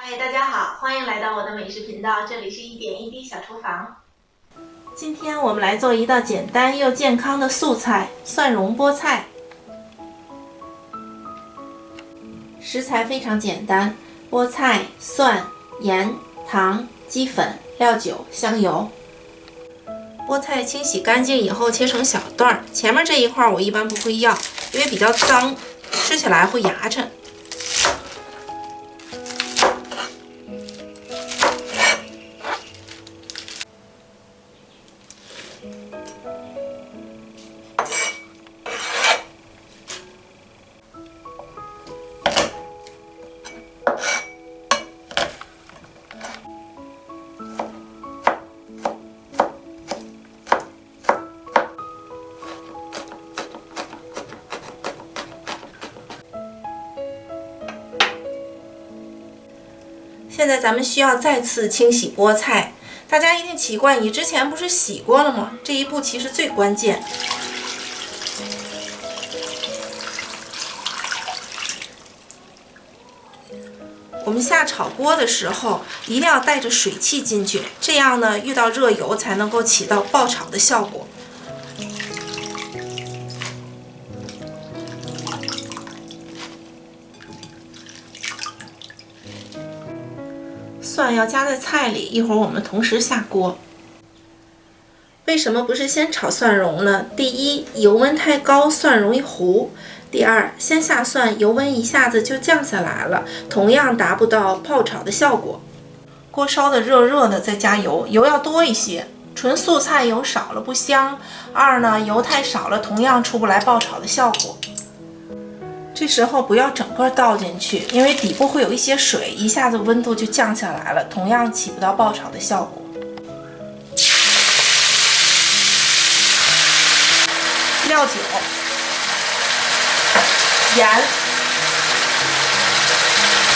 嗨，大家好，欢迎来到我的美食频道，这里是一点一滴小厨房。今天我们来做一道简单又健康的素菜——蒜蓉菠菜。食材非常简单：菠菜、蒜、盐、糖、鸡粉、料酒、香油。菠菜清洗干净以后切成小段，前面这一块我一般不会要，因为比较脏，吃起来会牙碜。现在咱们需要再次清洗菠菜，大家一定奇怪，你之前不是洗过了吗？这一步其实最关键。我们下炒锅的时候，一定要带着水汽进去，这样呢，遇到热油才能够起到爆炒的效果。蒜要加在菜里，一会儿我们同时下锅。为什么不是先炒蒜蓉呢？第一，油温太高，蒜容易糊；第二，先下蒜，油温一下子就降下来了，同样达不到爆炒的效果。锅烧的热热的，再加油，油要多一些。纯素菜油少了不香。二呢，油太少了，同样出不来爆炒的效果。这时候不要整个倒进去，因为底部会有一些水，一下子温度就降下来了，同样起不到爆炒的效果。料酒、盐、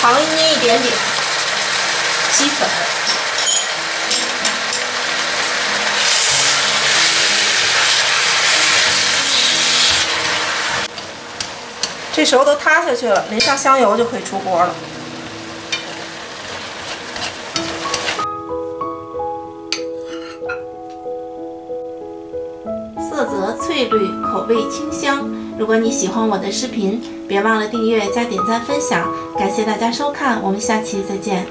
糖捏一点点，鸡粉。这时候都塌下去了，淋上香油就可以出锅了。色泽翠绿，口味清香。如果你喜欢我的视频，别忘了订阅、加点赞、分享。感谢大家收看，我们下期再见。